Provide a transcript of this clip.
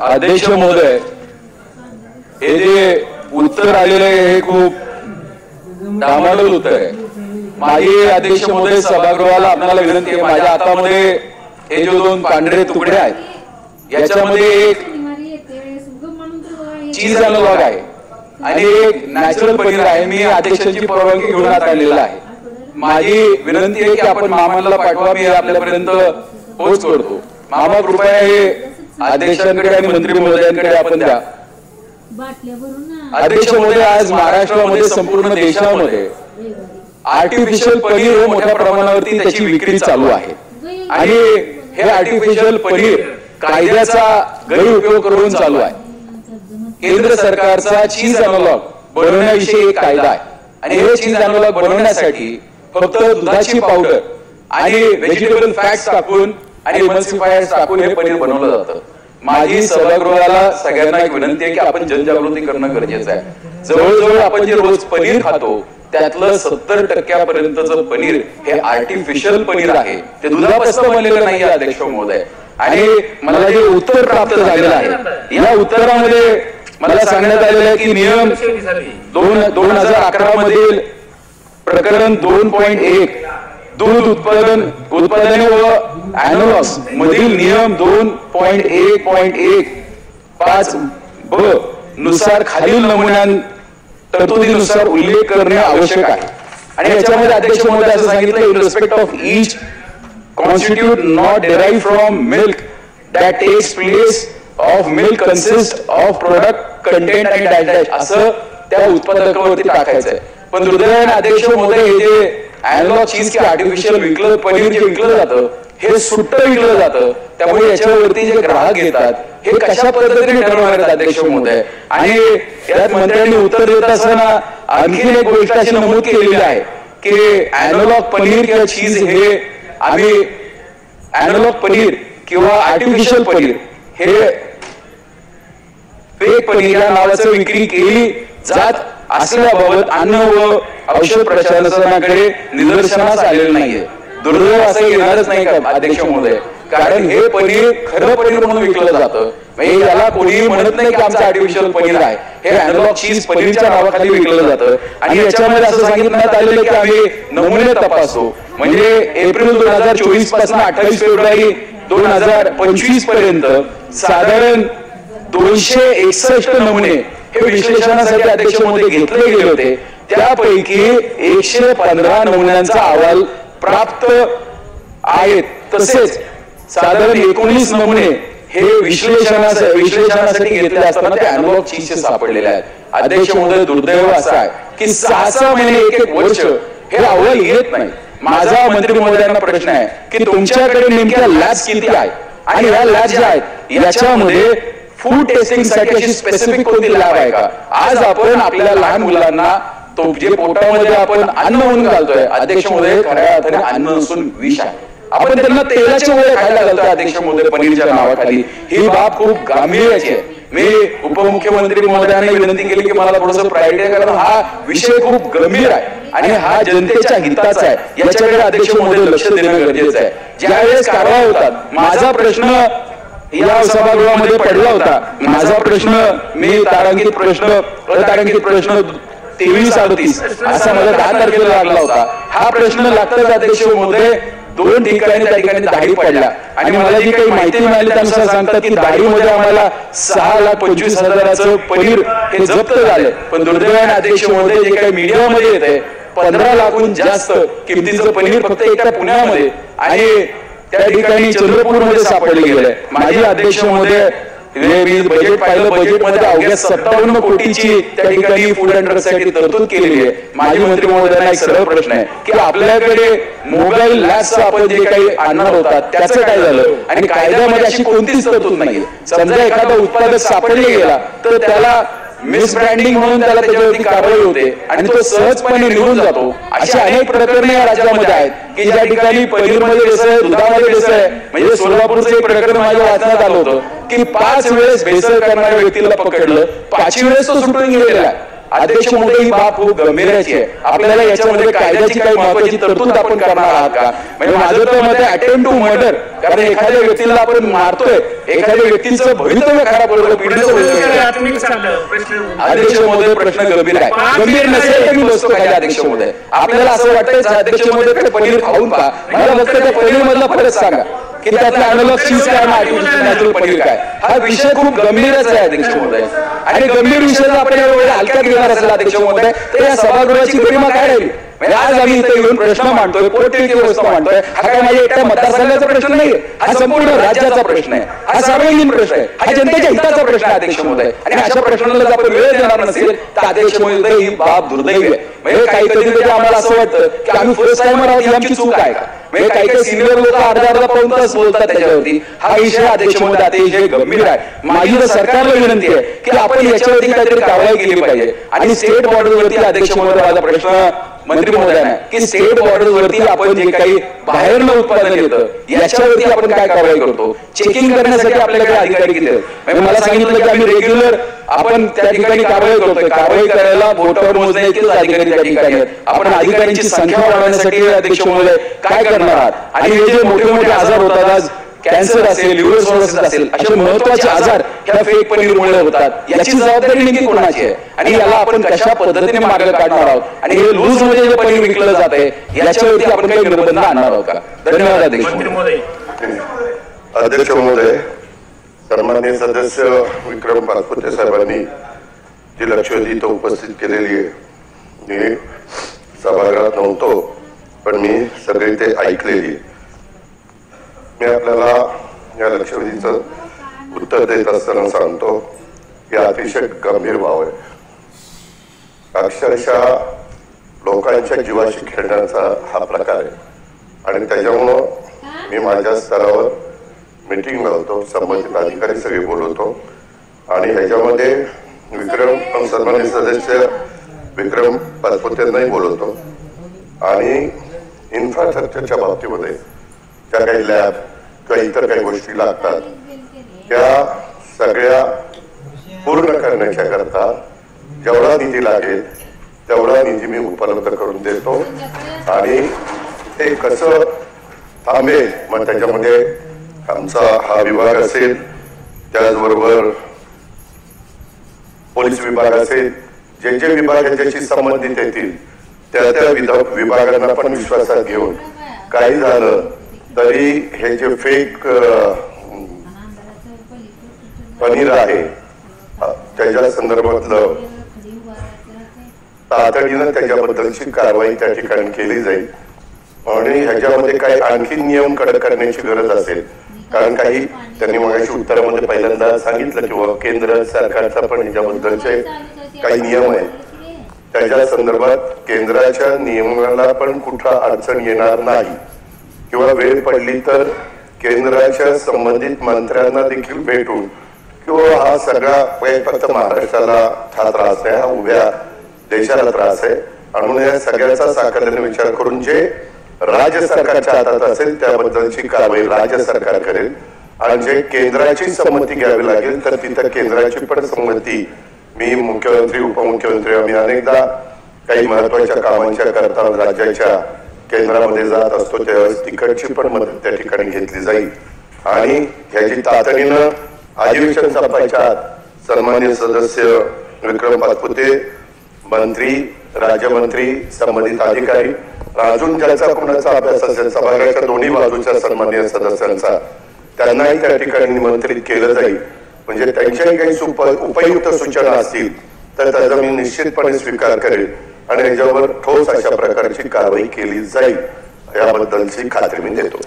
अध्यक्ष महोदय, हे जे उत्तर आलेले हे खूप डामाडोल उत्तर आहे. माझी अध्यक्ष महोदय सभागृहाला आपल्याला विनंती आहे, माझ्या हातामध्ये हे जो 2 पांढरे तुकडे आहेत याच्यामध्ये एक चीज अनलॉग आहे आणि एक नॅचरल पनीर आहे. मी अध्यक्षांची परवानगी घेऊन आत आलेला आहे. माझी विनंती आहे की आपण मामाला पाठवा, मी आपल्यापर्यंत पोहोच करतो. मामा कृपया हे अध्यक्षांकडे आणि मंत्री महोदयांकडे आपण द्या. अध्यक्ष महोदय, आज महाराष्ट्रामध्ये संपूर्ण देशामध्ये आर्टिफिशियल पनीर हे मोठ्या प्रमाणावरती त्याची विक्री चालू आहे आणि हे आर्टिफिशियल पनीर कायद्याचा गैरउपयोग करून चालू आहे. केंद्र सरकारचा चीज अनलॉग बनवण्याविषयी एक कायदा आहे आणि हे चीज अनलॉग बनवण्यासाठी फक्त दुधाची पावडर आणि व्हेजिटेबल फॅट्स टाकून आणि इमल्सिफायर्स टाकून हे पनीर बनवलं जातं. माझी सभागृहाला सगळ्यांना एक विनंती आहे की आपण जनजागृती करणं गरजेचं आहे. जवळजवळ आपण जे रोज पनीर खातो त्यातलं 70% पनीर हे आर्टिफिशियल पनीर आहे, ते दुधापासून बनलेलं नाही आहे अध्यक्ष महोदय. आणि मला जे उत्तर प्राप्त झालेलं आहे या उत्तरामध्ये मला सांगण्यात आलेलं आहे की नियम 2011 मधील प्रकरण 2.1 दूध उत्पादने व अॅनॉलॉग्स मधील नियम 2.1.1.5 ब नुसार खालील नमुन्यां तरतुदीनुसार उल्लेख करणे आवश्यक आहे. आणि याच्यामध्ये अध्यक्ष महोदय असं सांगितलं, in respect of each constitute not derive from milk that takes place of milk consist of product content आणि डॅश डॅश असं त्या उत्पादकावरती टाकायचंय. पण दुर्दैवाने अध्यक्ष महोदय, हे जे अॅनलॉग चीज की आर्टिफिशियल विकलं पनीर जे विकलं जातं हे सुट्ट विकलं जातं. त्यामुळे याच्यावरती जे ग्राहक घेतात हे कशा पद्धतीने ठरवणार आहेत अध्यक्ष महोदय. आणि यात मंत्र्यांनी उत्तर देत असताना आणखीन एक गोष्ट अशी नमूद केलेली आहे की अॅनलॉग पनीर किंवा चीज हे आम्ही अॅनलॉग पनीर किंवा आर्टिफिशियल पनीर हे फेक पनीर या नावाचं विक्री केली जात असल्याबाबत अन्न व औषध प्रशासनाकडे निदर्शनास आलेलं नाहीये. दुर्दैव असं येणारच नाही का अध्यक्ष महोदय, कारण हे पनीर खरं पनीर म्हणून विकलं जातं. म्हणजे याला कोणीही म्हणत नाही की आमचं आर्टिफिशियल पनीर आहे, हे अॅनलॉग चीज पनीरच्या नावाखाली विकलं जातं. आणि याच्यामध्ये असं सांगितण्यात आलेलं की आम्ही नमुने तपासू, म्हणजे एप्रिल 2024 पासून 28 फेब्रुवारी 2025 पर्यंत साधारण 261 नमुने हे विश्लेषणासाठी अध्यक्ष महोदय घेतले गेले होते. त्यापैकी 115 नमुन्यांचा अहवाल प्राप्त आहेत. तसेच साधारण 19 नमुने हे विश्लेषणासाठी घेतले असताना ते अॅनलॉग चीजचे सापडलेले आहेत. अध्यक्ष महोदय, दुर्दैव असं आहे की 6 महिने एक वर्ष हे अहवाल येत नाही. माझा मंत्री महोदयांना प्रश्न आहे की तुमच्याकडे नेमक्या लॅब्स किती आहेत आणि या लॅब ज्या आहेत याच्यामध्ये फूड टेस्टिंग साठी अशी स्पेसिफिक कोणती लॅब आहे का? आज आपण आपल्या लहान मुलांना तो जे पोटामध्ये आपण अन्न म्हणून घालतोय अध्यक्ष महोदय, खऱ्या अर्थाने अन्न नसून विष आहे. आपण त्यांना तेलाचे वडे खायला घालतोय अध्यक्ष महोदय पनीरच्या नावाखाली. ही बाब खूप गांभीर्याची आहे. मी उपमुख्यमंत्री महोदयांना विनंती केली की मला थोडंसं प्रायोरिटी आहे, कारण हा विषय खूप गंभीर आहे आणि हा जनतेच्या हिताचा आहे. याच्याकडे अध्यक्ष महोदय लक्ष देणं गरजेचं आहे. ज्यावेळेस कारवाई होतात, माझा प्रश्न या सभागृहामध्ये पडला होता. माझा प्रश्न मी अतारांकित प्रश्न 2338 असा मला 10 तारखेला लागला होता. हा प्रश्न लागताच अध्यक्ष महोदय 2 ठिकाणी त्या ठिकाणी दाढी पडल्या आणि मला जी काही माहिती मिळाली त्यानुसार सांगतात की दाढीमध्ये आम्हाला 6,25,000चं पनीर हे जप्त झाले. पण दुर्दैवाने अध्यक्ष महोदय जे काही मीडियामध्ये येते 15 लाखहून जास्त किमतीचं पनीर फक्त एका पुण्यामध्ये आणि त्या ठिकाणी चंद्रपूरमध्ये सापडले गेले. माझी अध्यक्ष महोदय, मी बजेट पाहिलं, बजेटमध्ये अवघ्या 57 कोटीची त्या ठिकाणी फूड अँड ड्रग्ससाठी तरतूद केलेली आहे. माझी मंत्री महोदयांना एक सरळ प्रश्न आहे की आपल्याकडे मोबाईल लॅबचं आपण जे काही आणणार होता त्याचं काय झालं आणि कायद्यामध्ये अशी कोणतीच तरतूद नाही. समजा एखादा उत्पादक सापडले गेला तर त्याला मिसब्रँडिंग म्हणून त्याला त्याच्यावरती कारवाई होते आणि तो सहजपणे निघून जातो. अशी अनेक प्रकरणे या राज्यामध्ये आहेत की ज्या ठिकाणी पनीरमध्ये भेसळ, दुधामध्ये भेसळ आहे. म्हणजे सोलापूरचं एक प्रकरण माझ्या वाचण्यात आलं होतं की 5 वेळेस भेसळ करणाऱ्या व्यक्तीला पकडलं, 5वी वेळेस तो सुटून गेलेला आहे. अध्यक्ष महोदय ही बाब खूप गंभीराची आहे. आपल्याला याच्यामध्ये कायद्याची काही महत्वाची तरतूद आपण करणार आहात का? म्हणजे माझं तर मत आहे अटेम्प्ट टू मर्डर, कारण एखाद्या व्यक्तीला आपण मारतोय, एखाद्या व्यक्तीचं भवितव्य खराब होतं, पिढीचं अध्यक्ष महोदय प्रश्न गंभीर आहे. गंभीर नसेल तर मी बसतो खाली अध्यक्ष महोदय. आपल्याला असं वाटतं अध्यक्ष महोदय पनीर खाऊन पहा, मला फक्त त्या पनीर मधला फरक सांगा की त्यातलं अनलॉग चीज काय आणि आर्टिफिशियल नॅचरल पनीर काय. हा विषय खूप गंभीरच आहे अध्यक्ष महोदय, आणि गंभीर विषय जर आपण एवढ्या हलक्यात घेणार असेल अध्यक्ष महोदय तर या सभागृहाची गरिमा काय राहील? म्हणजे आज आम्ही इथे येऊन प्रश्न मांडतोय, पोटतिडकी व्यवस्था मांडतोय. हा काय माझ्या एकट्या मतदारसंघाचा प्रश्न नाहीये, हा संपूर्ण राज्याचा प्रश्न आहे, हा सार्वजनिक प्रश्न आहे, हा जनतेच्या हिताचा प्रश्न आहे अध्यक्ष महोदय. आणि अशा प्रश्नाला जर आपण वेळ देणार नसेल तर अध्यक्ष महोदय ही बाब दुर्दैवी आहे. म्हणजे काही कधी आम्हाला असं वाटतं की आम्ही फर्स्ट टाइमर आहोत, ही आमची चूक आहे का? म्हणजे काही सिनियर लोक अर्धा पाऊण तास बोलतात त्याच्यावरती. हा विषय अध्यक्ष महोदय अतिशय गंभीर आहे. माझी तर सरकारला विनंती आहे की आपण याच्यावरती काहीतरी कारवाई केली पाहिजे. आणि स्टेट बॉर्डरवरती अध्यक्ष महोदय माझा प्रश्न मंत्री महोदयांना की स्टेट बॉर्डरवरती आपण जे काही बाहेरनं उत्पादन येतं याच्यावरती आपण काय कारवाई करतो? चेकिंग करण्यासाठी आपल्याकडे अधिकारी किती आहेत? म्हणजे मला सांगितलं की आम्ही रेग्युलर आपण त्या ठिकाणी कारवाई करतोय. कारवाई करायला बोटावर मोजण्याचेच अधिकारी त्या ठिकाणी आहेत. आपण अधिकाऱ्यांची संख्या वाढवण्यासाठी अध्यक्ष महोदय काय करणार आहात? आणि हे जे मोठे मोठे आजार होतात, आज कॅन्सर असेल, लिव्हर सिरोसिस असेल, असे महत्वाचे आजार ह्या फेक पनीरमुळे होतात, याची जबाबदारी नेमकी कोणाची आहे? आणि याला आपण कशा पद्धतीने मार्ग काढणार आहोत? आणि हे लूज मध्ये जे पनीर विकलं जात आहे याच्यावरती आपण काही निर्बंध आणणार आहोत का? धन्यवाद अध्यक्ष महोदय. अध्यक्ष महोदय, सन्माननीय सदस्य विक्रम पाचपुते साहेबांनी जी लक्षवेधी इथं उपस्थित केलेली आहे, मी सभागृहात नव्हतो पण मी सगळी ते ऐकलेली. मी आपल्याला या लक्षवेधीचं उत्तर देत असताना सांगतो की अतिशय गंभीर बाब आहे. अक्षरशः लोकांच्या जीवाशी खेळण्याचा हा प्रकार आहे. आणि त्याच्यामुळं मी माझ्या स्तरावर मीटिंग लावतो, संबंधित अधिकारी सगळे बोलवतो आणि ह्याच्यामध्ये विक्रम सन्माननीय सदस्य विक्रम पाचपुतेंनाही बोलवतो. आणि इन्फ्रास्ट्रक्चरच्या बाबतीमध्ये ज्या काही लॅब किंवा इतर काही गोष्टी लागतात त्या सगळ्या पूर्ण करण्याच्या करता जेवढा निधी लागेल तेवढा निधी मी उपलब्ध करून देतो. आणि ते कसं थांबेल, मग त्याच्यामध्ये आमचा हा विभाग असेल, त्याचबरोबर पोलीस विभाग असेल, जे जे विभाग याच्याशी संबंधित येतील त्या त्या विभागांना पण विश्वासात घेऊन काही झालं तरी हे जे फेक पनीर आहे त्याच्या संदर्भातलं तातडीनं त्याच्याबद्दलची कारवाई त्या ठिकाणी केली जाईल. आणि ह्याच्यामध्ये काही आणखी नियम कडक करण्याची गरज असेल, कारण काही त्यांनी मगाशी उत्तरामध्ये पहिल्यांदा सांगितलं किंवा केंद्र सरकारचा पण ह्याच्याबद्दलचे काही नियम आहेत, त्याच्या संदर्भात केंद्राच्या नियमाला पण कुठं अडचण येणार नाही किंवा वेळ पडली तर केंद्राच्या संबंधित मंत्र्यांना देखील भेटून किंवा हा सगळा फक्त महाराष्ट्राला हा त्रास आहे, हा उभ्या देशाला त्रास आहे, म्हणून या सगळ्याचा साकल्याने विचार करून जे राज्य सरकारच्या हातात असेल त्याबद्दलची कारवाई राज्य सरकार करेल. आणि जे केंद्राची संमती घ्यावी लागेल तर तिथं केंद्राची पण संमती मी मुख्यमंत्री उपमुख्यमंत्री आम्ही अनेकदा काही महत्वाच्या कामांच्या करता राज्याच्या केंद्रामध्ये जात असतो त्यावेळेस तिकडची पण मदत त्या ठिकाणी घेतली जाईल. आणि ह्याची तातडीनं अधिवेशन संपायच्या आत सन्माननीय सदस्य विक्रम पाचपुते, मंत्री, राज्यमंत्री, संबंधित अधिकारी, अजून ज्याचा कोणाचा अभ्यास असेल सभागृहाच्या दोन्ही बाजूच्या सन्माननीय सदस्यांचा, त्यांनाही त्या ठिकाणी निमंत्रित केलं जाईल. म्हणजे त्यांच्याही काही उपयुक्त सूचना असतील तर त्याचा मी निश्चितपणे स्वीकार करेल आणि याच्यावर ठोस अशा प्रकारची कारवाई केली जाईल याबद्दलची खात्री मी देतो.